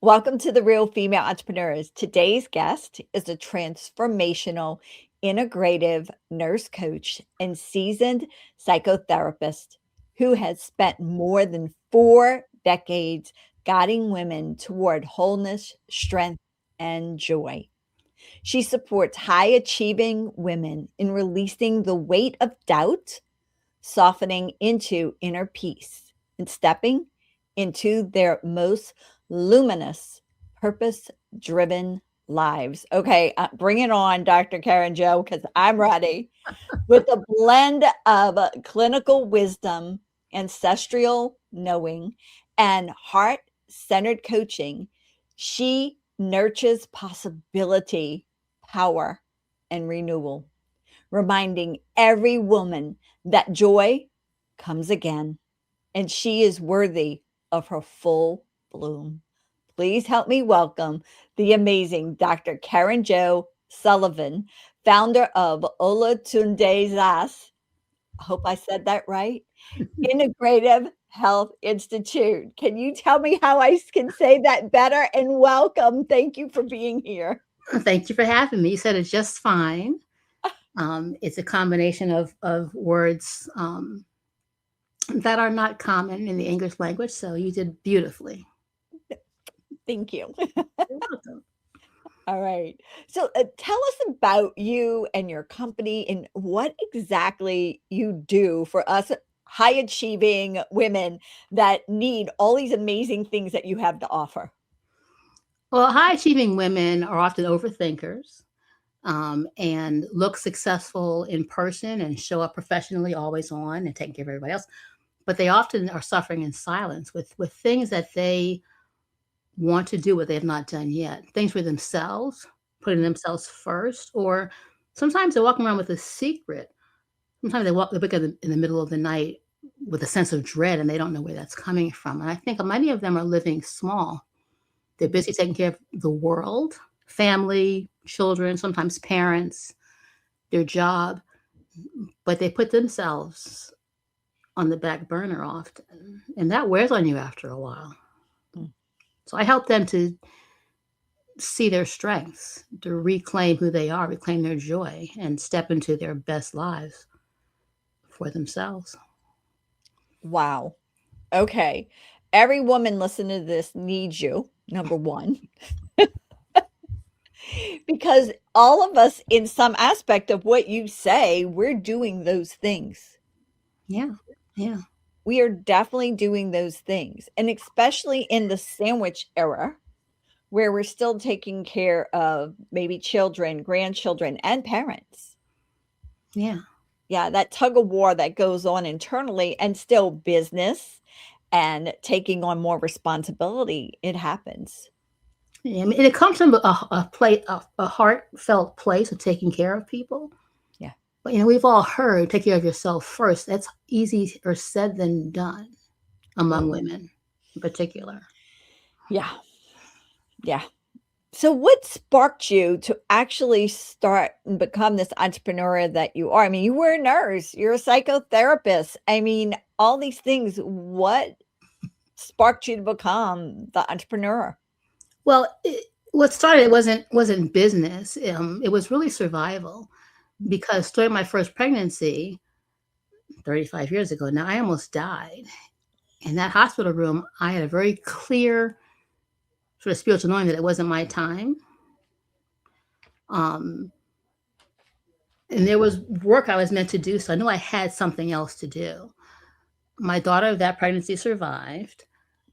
Welcome to the Real Female Entrepreneurs. Today's guest is a transformational, integrative nurse coach and seasoned psychotherapist who has spent more than 4 decades guiding women toward wholeness, strength, and joy. She supports high achieving women in releasing the weight of doubt, softening into inner peace, and stepping into their most luminous, purpose driven lives. Okay, bring it on, Dr. Karen Jo, because I'm ready. With a blend of clinical wisdom, ancestral knowing, and heart centered coaching, she nurtures possibility, power, and renewal, reminding every woman that joy comes again and she is worthy of her full bloom. Please help me welcome the amazing Dr. Karen Jo Sullivan, founder of OlatundeZAS. I hope I said that right. Integrative Health Institute. Can you tell me how I can say that better? And welcome. Thank you for being here. Thank you for having me. You said it's just fine. It's a combination of words that are not common in the English language, so you did beautifully. Thank you. You're welcome. All right. So tell us about you and your company and what exactly you do for us high achieving women that need all these amazing things that you have to offer. Well, high achieving women are often overthinkers and look successful in person and show up professionally, always on and taking care of everybody else. But they often are suffering in silence with things that they want to do what they have not done yet, things for themselves, putting themselves first, or sometimes they're walking around with a secret. Sometimes they wake up in the middle of the night with a sense of dread and they don't know where that's coming from. And I think many of them are living small. They're busy taking care of the world, family, children, sometimes parents, their job, but they put themselves on the back burner often. And that wears on you after a while. Mm. So I help them to see their strengths, to reclaim who they are, reclaim their joy, and step into their best lives for themselves. Wow. Okay. Every woman listening to this needs you, number one, because all of us, in some aspect of what you say, we're doing those things. Yeah. Yeah. We are definitely doing those things. And especially in the sandwich era, where we're still taking care of maybe children, grandchildren, and parents. Yeah. Yeah, that tug of war that goes on internally and still business and taking on more responsibility, it happens. Yeah, I mean, it comes from a heartfelt place of taking care of people. Yeah. But we've all heard take care of yourself first. That's easier said than done among Oh, women in particular. yeah. Yeah. So what sparked you to actually start and become this entrepreneur that you are? I mean, you were a nurse, you're a psychotherapist. I mean, all these things. What sparked you to become the entrepreneur? Well, what started it wasn't business. It was really survival because during my first pregnancy, 35 years ago now, I almost died. In that hospital room, I had a very clear sort of spiritual knowing that it wasn't my time. Um, and there was work I was meant to do, so I knew I had something else to do. My daughter, that pregnancy survived,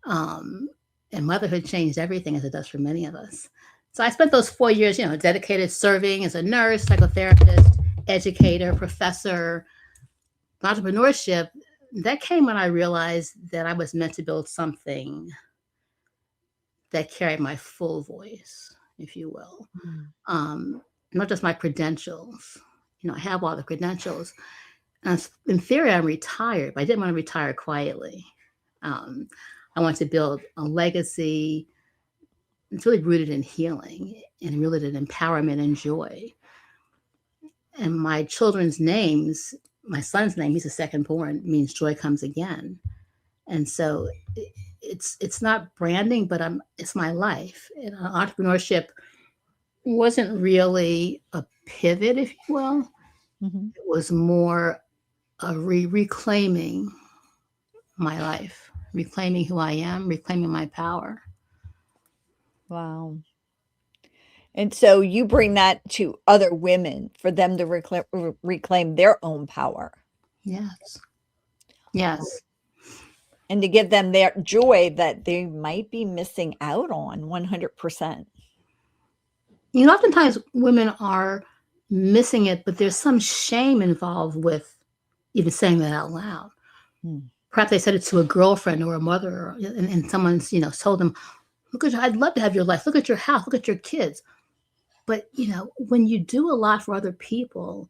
um, and motherhood changed everything, as it does for many of us. So I spent those 4 years, dedicated serving as a nurse, psychotherapist, educator, professor. Entrepreneurship, that came when I realized that I was meant to build something that carried my full voice, if you will. Mm. Um, Not just my credentials. I have all the credentials. And in theory, I'm retired, but I didn't want to retire quietly. Um, I want to build a legacy. It's really rooted in healing and rooted in empowerment and joy. And my children's names, my son's name, he's the second born, means joy comes again. And so it's not branding, but it's my life. And entrepreneurship wasn't really a pivot, if you will. Mhm. It was more a reclaiming my life, reclaiming who I am, reclaiming my power. Wow. And so you bring that to other women for them to reclaim their own power Yes. Yes. and to give them their joy that they might be missing out on 100%. Oftentimes women are missing it, but there's some shame involved with even saying that out loud. Mm. Perhaps they said it to a girlfriend or a mother, and someone's, told them, look at I'd love to have your life. Look at your house. Look at your kids. But, when you do a lot for other people,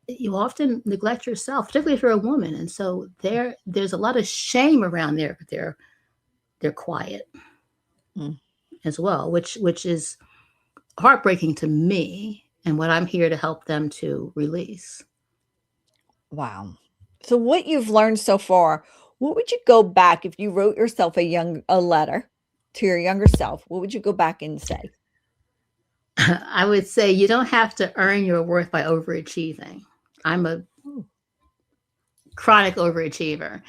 you often neglect yourself, particularly if you're a woman. And so there's a lot of shame around there, but they're quiet Mm. as well, which is heartbreaking to me, and what I'm here to help them to release. Wow. So what you've learned so far, what would you go back if you wrote yourself a letter to your younger self? What would you go back and say? I would say you don't have to earn your worth by overachieving. I'm a Ooh. chronic overachiever.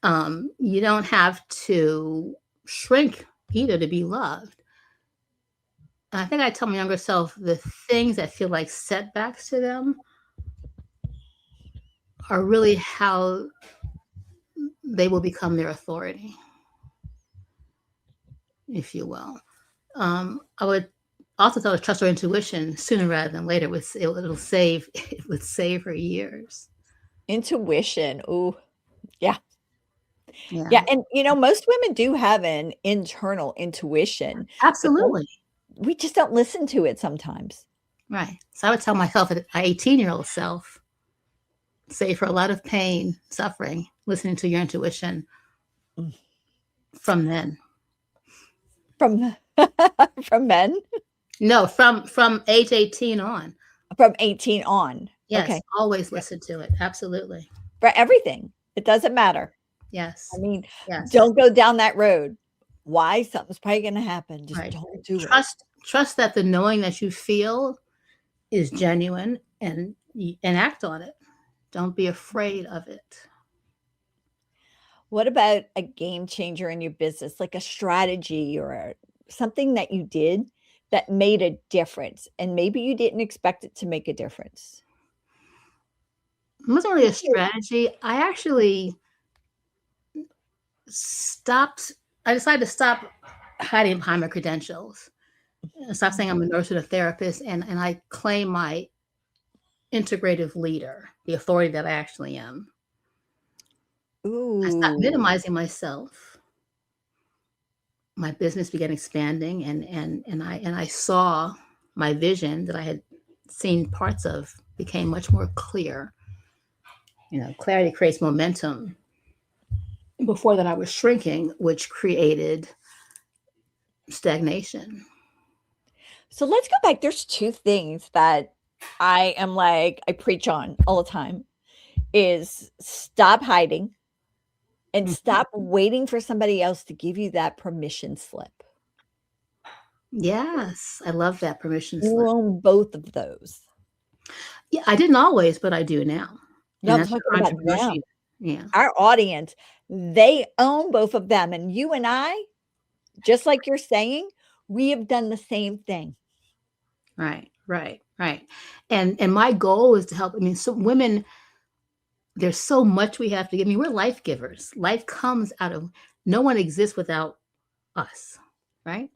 You don't have to shrink either to be loved. And I think I tell my younger self the things that feel like setbacks to them are really how they will become their authority, if you will. I would also tell her to trust her intuition sooner rather than later. It'll save it would save her years. Intuition. Ooh. Yeah. Yeah, Yeah, and, most women do have an internal intuition, but absolutely. we just don't listen to it sometimes. Right. So I would tell myself, my 18-year-old self, save her a lot of pain, suffering, listening to your intuition Mm. from then. From from men? No, from age 18 on. From 18 on. Yes, Okay. always Yep. listen to it. Absolutely. For everything. It doesn't matter. I Yes. mean, Yes. don't go down that road. Why? Something's probably gonna happen. Just Right. don't do it. Trust that the knowing that you feel is genuine, and act on it. Don't be afraid of it. What about a game changer in your business, like a strategy or something that you did that made a difference, and maybe you didn't expect it to make a difference? It wasn't really a strategy. I decided to stop hiding behind my credentials. Stop saying I'm a nurse and a therapist, and I claim my integrative leader, the authority that I actually am. I stopped Ooh. minimizing myself. My business began expanding, and I saw my vision that I had seen parts of became much more clear. Clarity creates momentum. Before that, I was shrinking, which created stagnation. So let's go back. There's 2 things that I am like I preach on all the time, is stop hiding and Mhm. stop waiting for somebody else to give you that permission slip. Yes, I love that permission You slip. own both of those. Yeah, I didn't always, but I do now. No, And I'm that's talking where about entrepreneurship. them. Yeah, Our audience, they own both of them, and you and I, just like you're saying, we have done the same thing. right, right, right. And my goal is to help. I mean, so women, there's so much we have to give. I mean, we're life givers. Life comes out of no one exists without us, right?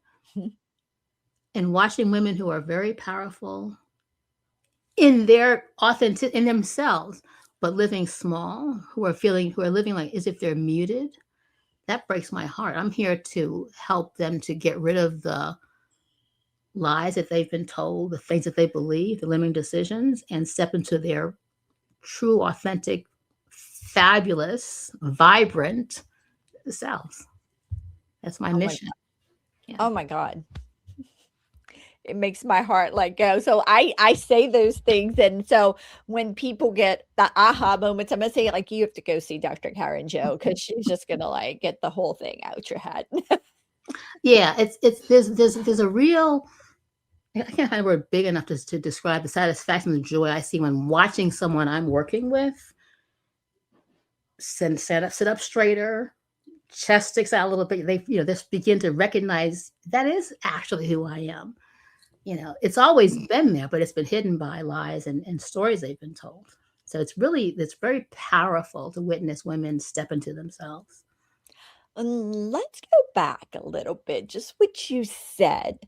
And watching women who are very powerful in their authentic in themselves, but living small, who are living like as if they're muted, that breaks my heart. I'm here to help them to get rid of the lies that they've been told, the things that they believe, the limiting decisions, and step into their true, authentic, fabulous, vibrant selves. That's my Oh my mission. Yeah. oh my god. it makes my heart like go. So I say those things, and so when people get the aha moments, I'm gonna say like you have to go see Dr. Karen Jo because she's just gonna like get the whole thing out your head. Yeah, it's there's a real, I can't find a word big enough to describe the satisfaction and the joy I see when watching someone I'm working with sit up straighter, chest sticks out a little bit. They, just begin to recognize that is actually who I am. It's always been there, but it's been hidden by lies and stories they've been told. So it's very powerful to witness women step into themselves. Let's go back a little bit, just what you said.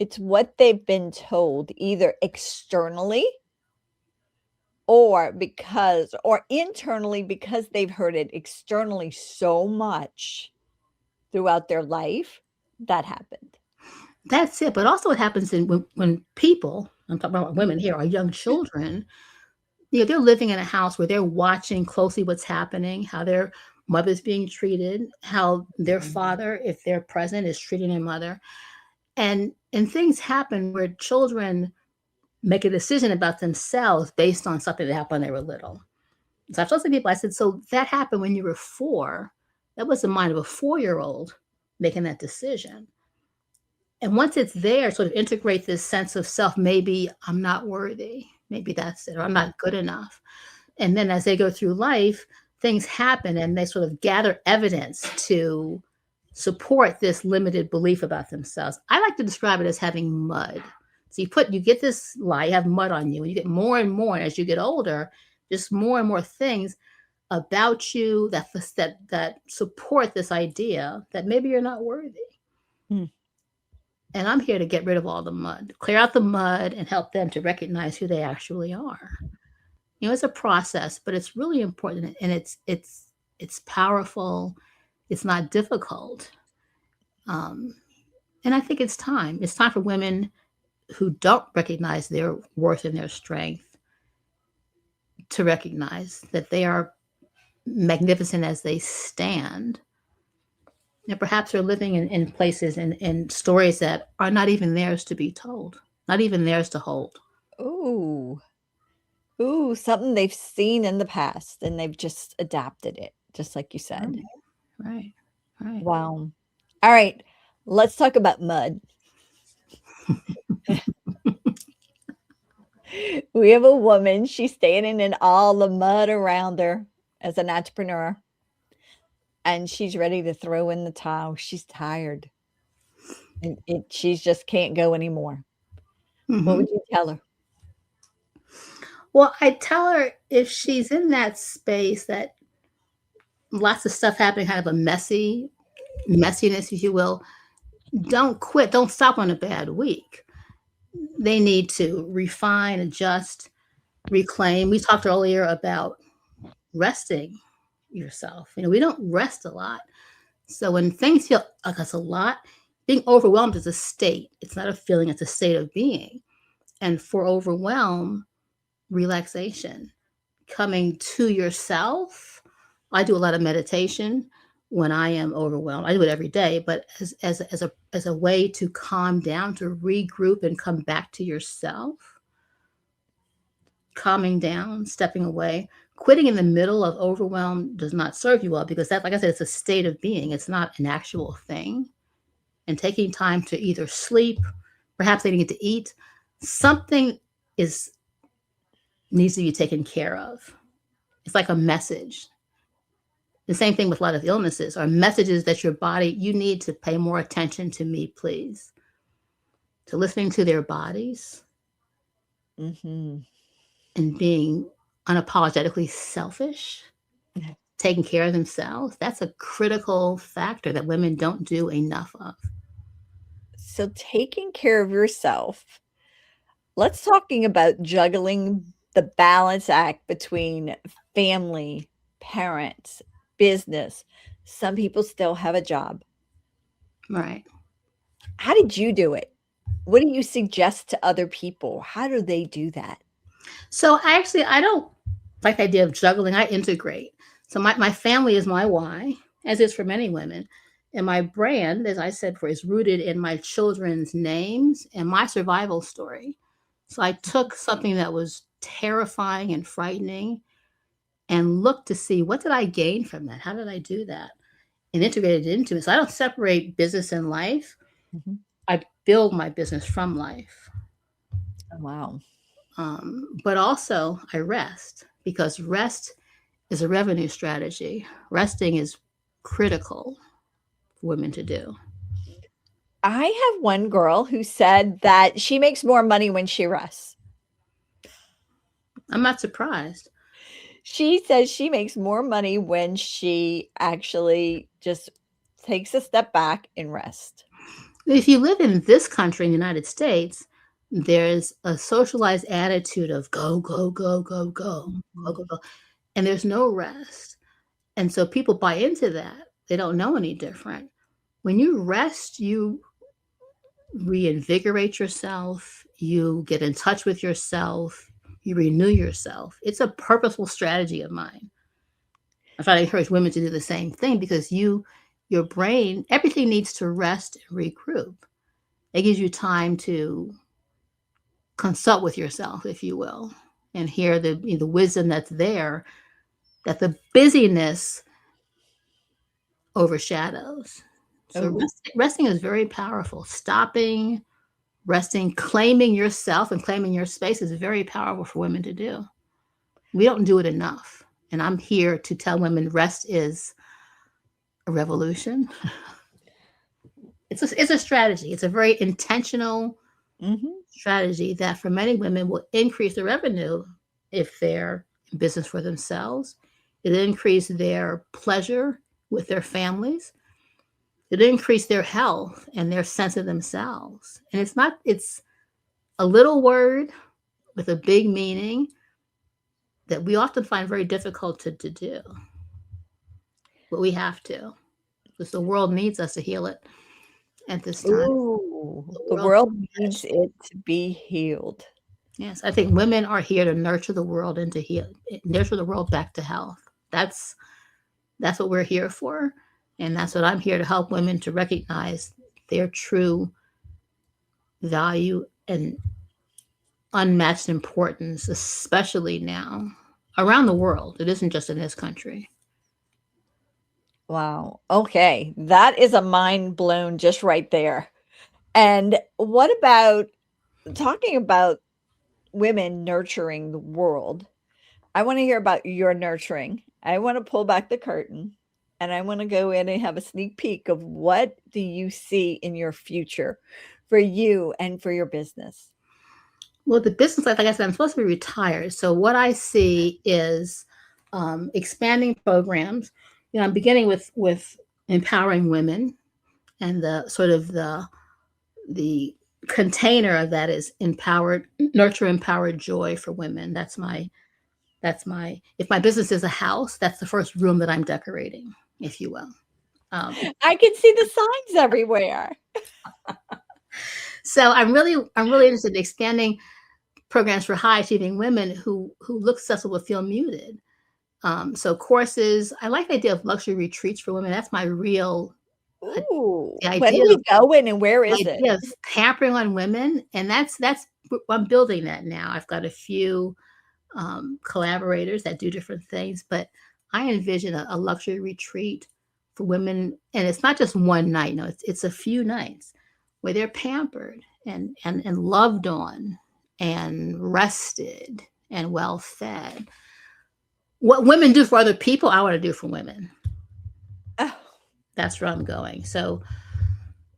It's what they've been told either externally or internally because they've heard it externally so much throughout their life. That happened. That's it. But also, what happens when people, I'm talking about women here, are young children, they're living in a house where they're watching closely what's happening, how their mother's being treated, how their father, if they're present, is treating their mother. And things happen where children make a decision about themselves based on something that happened when they were little. So I've told some people, I said, so that happened when you were 4. That was the mind of a 4-year-old making that decision. And once it's there, sort of integrate this sense of self. Maybe I'm not worthy. Maybe that's it, or I'm not good enough. And then as they go through life, things happen and they sort of gather evidence to support this limited belief about themselves. I like to describe it as having mud. So you get this lie, you have mud on you, and you get more and more as you get older, just more and more things about you that support this idea that maybe you're not worthy. Hmm. And I'm here to get rid of all the mud, clear out the mud, and help them to recognize who they actually are. It's a process, but it's really important, and it's powerful. It's not difficult, and I think it's time. It's time for women who don't recognize their worth and their strength to recognize that they are magnificent as they stand. And perhaps they're living in places and stories that are not even theirs to be told, not even theirs to hold. Ooh. Ooh, something they've seen in the past and they've just adapted it, just like you said. Right, right. Wow. All right, let's talk about mud. We have a woman, she's standing in all the mud around her as an entrepreneur, and she's ready to throw in the towel. She's tired, and she just can't go anymore. What Mm-hmm. would you tell her? Well, I tell her if she's in that space that lots of stuff happening, kind of a messiness, if you will, don't quit. Don't stop on a bad week. They need to refine, adjust, reclaim. We talked earlier about resting yourself. We don't rest a lot. So when things feel like it's a lot, being overwhelmed is a state. It's not a feeling, it's a state of being. And for overwhelm, relaxation, coming to yourself. I do a lot of meditation when I am overwhelmed. I do it every day, but as a way to calm down, to regroup and come back to yourself. Calming down, stepping away, quitting in the middle of overwhelm does not serve you well because that, like I said, it's a state of being. It's not an actual thing. And taking time to either sleep, perhaps they didn't get to eat, something needs to be taken care of. It's like a message. The same thing with a lot of illnesses are messages that your body, you need to pay more attention to me, please. To listening to their bodies Mm-hmm. and being unapologetically selfish, taking care of themselves. That's a critical factor that women don't do enough of. So taking care of yourself. Let's talking about juggling the balance act between family, parents, business. Some people still have a job. Right. How did you do it? What do you suggest to other people? How do they do that? So I don't like the idea of juggling. I integrate. So my family is my why, as is for many women. And my brand, as I said before, is rooted in my children's names and my survival story. So I took something that was terrifying and frightening and looked to see, what did I gain from that? How did I do that? And integrated it into it. So I don't separate business and life. Mhm. I build my business from life. Oh, wow. But also I rest, because rest is a revenue strategy. Resting is critical for women to do. I have one girl who said that she makes more money when she rests. I'm not surprised. She says she makes more money when she actually just takes a step back and rest. If you live in this country, in the United States, there's a socialized attitude of go, go, go, go, go, go, Mhm. go, go. And there's no rest. And so people buy into that. They don't know any different. When you rest, you reinvigorate yourself, you get in touch with yourself, you renew yourself. It's a purposeful strategy of mine. I try to encourage women to do the same thing, because your brain, everything needs to rest and regroup. It gives you time to consult with yourself, if you will, and hear the wisdom that's there, that the busyness overshadows. So Oh, resting is very powerful. Stopping, resting, claiming yourself and claiming your space is very powerful for women to do. We don't do it enough. And I'm here to tell women rest is a revolution. It's a strategy. It's a very intentional mhm. strategy that for many women will increase their revenue if they're in business for themselves. It'll increase their pleasure with their families. It'll increase their health and their sense of themselves. And it's a little word with a big meaning that we often find very difficult to do. But we have to, because the world needs us to heal it at this time. Ooh, The the world world needs that needs shift. it to be healed. Yes, I think women are here to nurture the world and to heal, nurture the world back to health. That's that's what we're here for, and that's what I'm here to help women to recognize their true value and unmatched importance, especially now around the world. It isn't just in this country. Wow. Okay. That is a mind blown just right there. And what about talking about women nurturing the world? I want to hear about your nurturing. I want to pull back the curtain and I want to go in and have a sneak peek of what do you see in your future for you and for your business? Well, the business, like I said, I'm supposed to be retired. So what I see is expanding programs. I'm beginning with empowering women, and the sort of the container of that is empowered, nurture, empowered joy for women. That's my if my business is a house, that's the first room that I'm decorating, if you will. Um, I can see the signs everywhere. so I'm really interested in expanding programs for high achieving women who look successful but feel muted. So courses. I like the idea of luxury retreats for women. That's my real Ooh, the when are idea we of going and where the is it? idea of pampering on women, and that's I'm building that now. I've got a few collaborators that do different things, but I envision a luxury retreat for women, and it's not just one night. No, it's a few nights where they're pampered and loved on and rested and well fed. What women do for other people, I want to do for women. Oh, That's where I'm going. So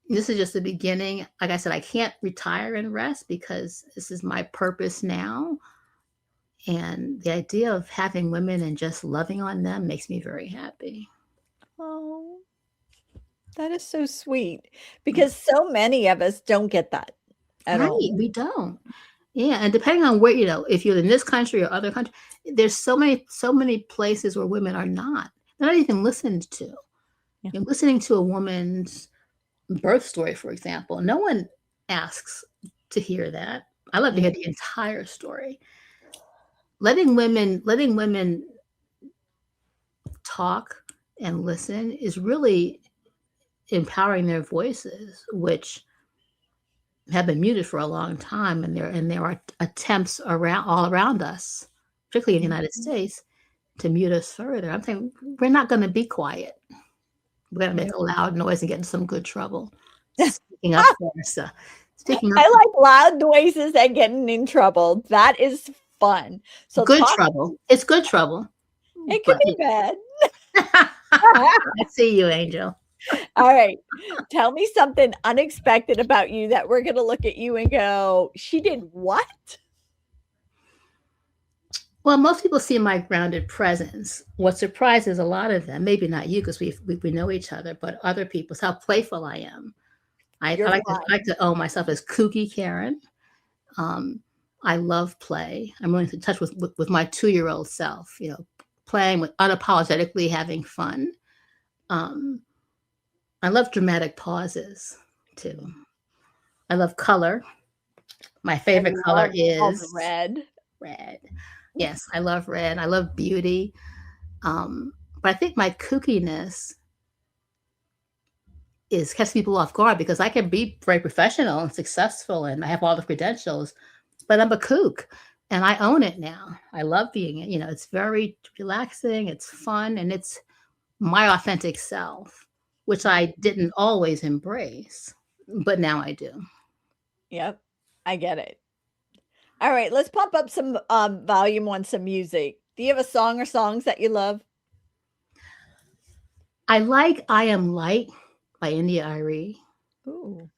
this is just the beginning. Like I said, I can't retire and rest because this is my purpose now. And the idea of having women and just loving on them makes me very happy. oh, that is so sweet Yeah. because so many of us don't get that at Right. all. We don't. Yeah. And depending on where, if you're in this country or other country, there's so many places where women are not. They're not even listened to. Yeah. You're listening to a woman's birth story, for example. No one asks to hear that. I love to hear Mm. the entire story. Letting women talk and listen is really empowering their voices, which have been muted for a long time, and there are attempts all around us, particularly in the United States, to mute us further. I'm saying we're not going to be quiet. We're going to make a loud noise and get in some good trouble. Speaking up for us. Speaking up. I like loud noises and getting in trouble. That is fun. So good trouble. It's good trouble. It could be bad. I see you, Angel. All right. Tell me something unexpected about you that we're going to look at you and go, she did what? Well, most people see my grounded presence. What surprises a lot of them, maybe not you because we know each other, but other people, is how playful I am. I like to own myself as kooky Karen. I love play. I'm really in touch with my 2-year-old self, playing with unapologetically having fun. I love dramatic pauses too. I love color. My favorite color is red. Red. Yes, I love red. I love beauty. But I think my kookiness catches people off guard because I can be very professional and successful and I have all the credentials, but I'm a kook and I own it now. I love being it. It's very relaxing, it's fun, and it's my authentic self, which I didn't always embrace, but now I do. Yep, I get it. All right, let's pump up some volume on some music. Do you have a song or songs that you love? I like I Am Light by India Arie. Ooh.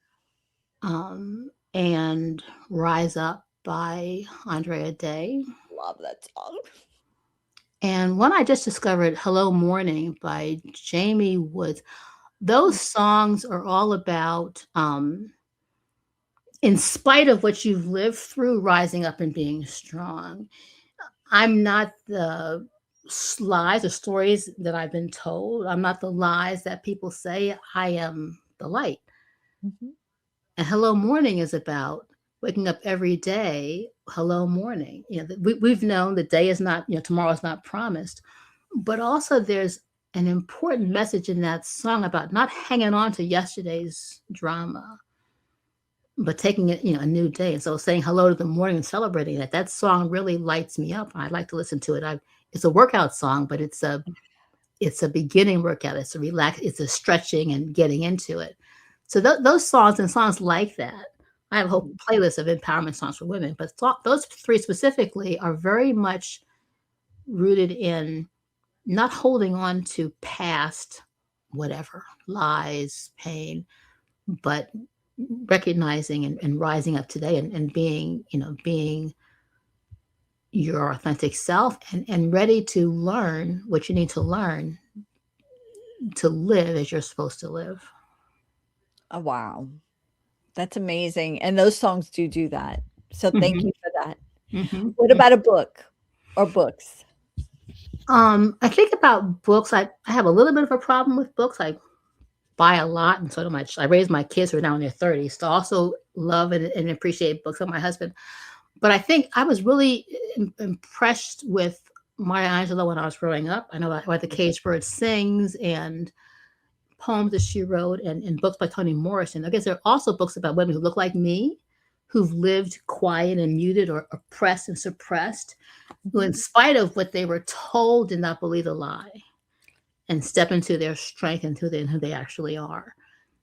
And Rise Up by Andrea Day. Love that song. And one I just discovered, Hello Morning by Jamie Woods. Those songs are all about, in spite of what you've lived through, rising up and being strong. I'm not the lies or stories that I've been told. I'm not the lies that people say. I am the light. Mm-hmm. And Hello Morning is about waking up every day. Hello morning. We've known the day is not, tomorrow is not promised, but also there's an important message in that song about not hanging on to yesterday's drama, but taking it, a new day. And so saying hello to the morning and celebrating that song really lights me up. I like to listen to it. It's a workout song, but it's a beginning workout. It's a stretching and getting into it. So those songs and songs like that, I have a whole playlist of empowerment songs for women, but those 3 specifically are very much rooted in not holding on to past whatever, lies, pain, but recognizing and rising up today and being your authentic self and ready to learn what you need to learn to live as you're supposed to live. Oh, wow. That's amazing. And those songs do that. So thank you for that. Mm-hmm. What about a book or books? I think about books. I have a little bit of a problem with books. I buy a lot, and so do I raise my kids who are now in their 30s to also love and appreciate books. And my husband. But I think I was really impressed with Maya Angelou when I was growing up. I know about The Caged Bird Sings and poems that she wrote and books by Toni Morrison. I guess there are also books about women who look like me, who've lived quiet and muted or oppressed and suppressed, who in spite of what they were told did not believe a lie and step into their strength and who they actually are.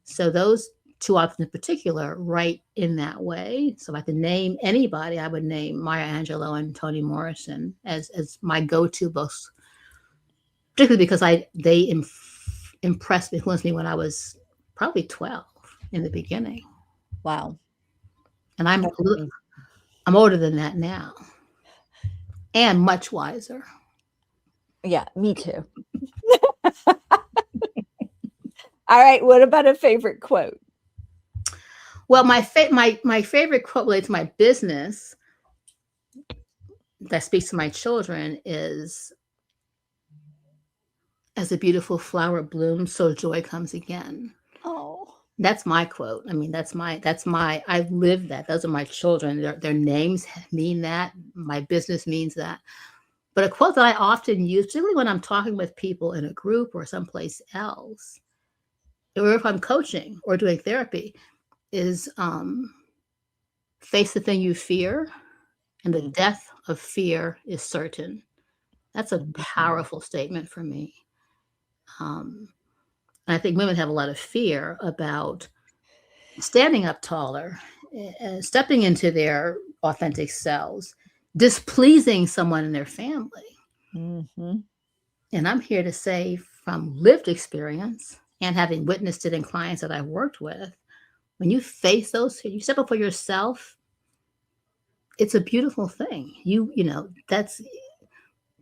So those 2 authors in particular write in that way. So if I could name anybody, I would name Maya Angelou and Toni Morrison as my go-to books, particularly because they influenced me when I was probably 12 in the beginning. Wow. And I'm older than that now and much wiser. Yeah, me too. All right. What about a favorite quote? Well, my favorite quote related to my business that speaks to my children is, as a beautiful flower blooms, so joy comes again. Oh, that's my quote. I mean, I've lived that. Those are my children. Their names mean that. My business means that. But a quote that I often use, particularly when I'm talking with people in a group or someplace else, or if I'm coaching or doing therapy, is face the thing you fear, and the Mm, death of fear is certain. That's a mhm. powerful statement for me. And I think women have a lot of fear about standing up taller, stepping into their authentic selves, displeasing someone in their family. Mhm. And I'm here to say from lived experience and having witnessed it in clients that I've worked with, when you face those, you step up for yourself, it's a beautiful thing. That's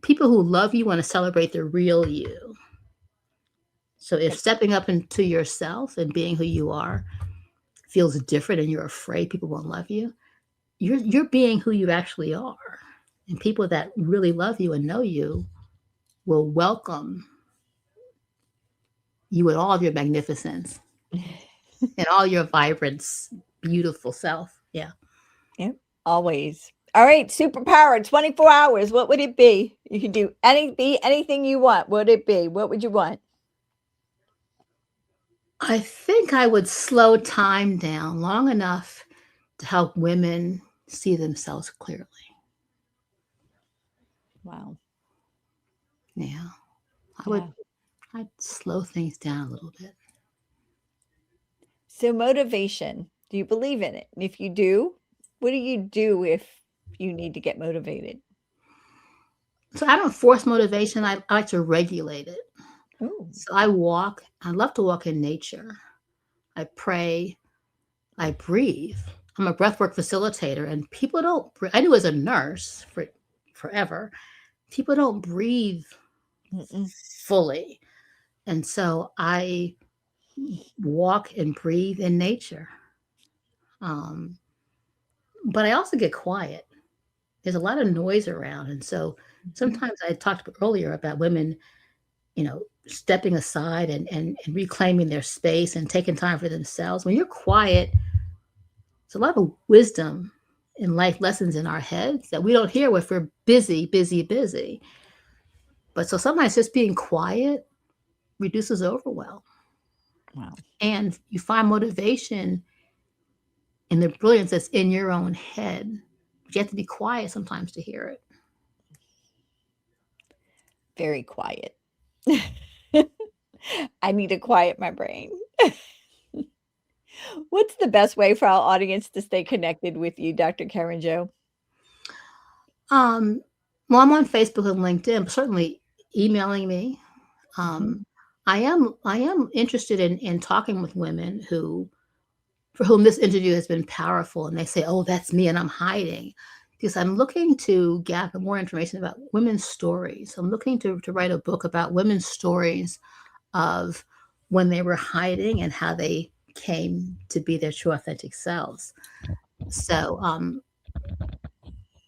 people who love you want to celebrate the real you. So if Yep. stepping up into yourself and being who you are feels different and you're afraid people won't love you, you're being who you actually are. And people that really love you and know you will welcome you with all of your magnificence and all your vibrance, beautiful self. Yeah. Yep, always. All right, superpower, 24 hours. What would it be? You can do anything you want. What would it be? What would you want? I think I would slow time down long enough to help women see themselves clearly. Wow. Yeah. I would Yeah. I'd slow things down a little bit. So motivation, do you believe in it? And if you do, what do you do if you need to get motivated? So I don't force motivation. I like to regulate it. Ooh. So I love to walk in nature. I pray, I breathe. I'm a breathwork facilitator, and people don't. I knew as a nurse for forever, people don't breathe Mm-mm. fully, and so I walk and breathe in nature. Um, but I also get quiet. There's a lot of noise around, and so Mhm. sometimes I talked earlier about women, stepping aside and reclaiming their space and taking time for themselves. When you're quiet, there's a lot of wisdom and life lessons in our heads that we don't hear if we're busy, busy, busy. But so sometimes just being quiet reduces overwhelm. Wow. And you find motivation in the brilliance that's in your own head. But you have to be quiet sometimes to hear it. Very quiet. I need to quiet my brain. What's the best way for our audience to stay connected with you, Dr. Karen Joe? Um, well, I'm on Facebook and LinkedIn, but certainly emailing me. Mhm. Um, I am interested in talking with women who for whom this interview has been powerful, and they say, "Oh, that's me," and I'm hiding because I'm looking to gather more information about women's stories. I'm looking to write a book about women's stories of when they were hiding and how they came to be their true authentic selves. So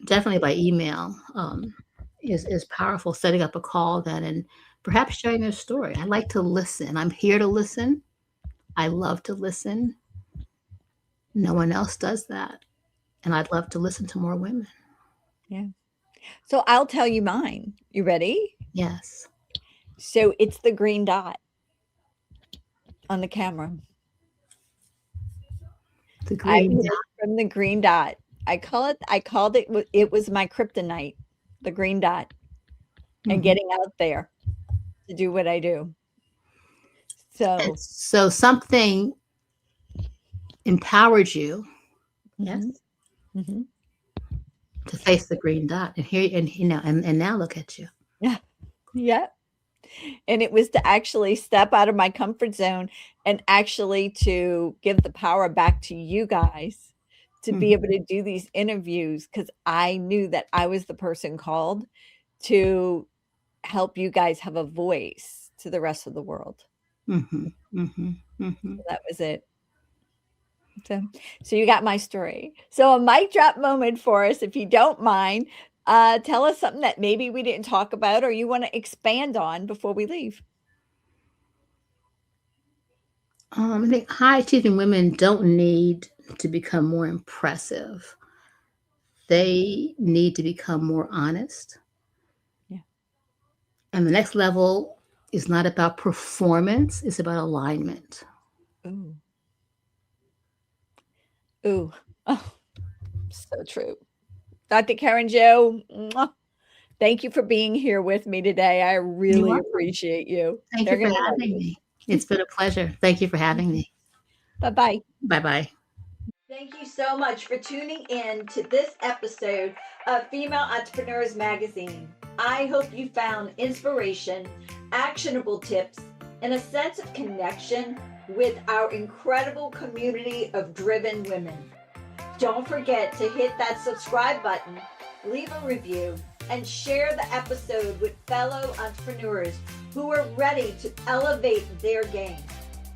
definitely by email is powerful. Setting up a call then and perhaps sharing their story. I like to listen. I'm here to listen. I love to listen. No one else does that. And I'd love to listen to more women. Yeah. So I'll tell you mine. You ready? Yes. So it's the green dot on the camera. The I green hear from the green dot. I called it it was my kryptonite, the green dot, dot. and Mhm. getting out there to do what I do. And So, so something empowered you, yes, mhm, mhm. to face the green dot. And here and now look at you. Yeah, yeah. And it was to actually step out of my comfort zone and actually to give the power back to you guys to be Mhm, able to do these interviews because I knew that I was the person called to help you guys have a voice to the rest of the world. mhm, mhm, mhm. So that was it. So, so you got my story. So a mic drop moment for us, if you don't mind. Tell us something that maybe we didn't talk about or you want to expand on before we leave. I think high achieving women don't need to become more impressive. They need to become more honest. Yeah. And the next level is not about performance, it's about alignment. Ooh. Ooh. Oh, so true. Dr. Karen Jo, mwah, thank you for being here with me today. I You're really welcome. appreciate you. Thank They're you for going to love having you. me. It's been a pleasure. Thank you for having me. Bye-bye. Bye-bye. Thank you so much for tuning in to this episode of Female Entrepreneurs Magazine. I hope you found inspiration, actionable tips, and a sense of connection with our incredible community of driven women. Don't forget to hit that subscribe button, leave a review, and share the episode with fellow entrepreneurs who are ready to elevate their game.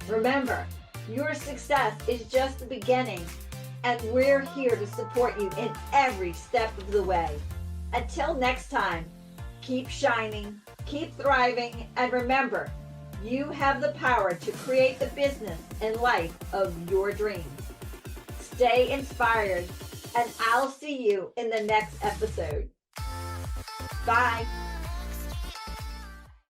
Remember, your success is just the beginning, and we're here to support you in every step of the way. Until next time, keep shining, keep thriving, and remember, you have the power to create the business and life of your dreams. Stay inspired, and I'll see you in the next episode. Bye.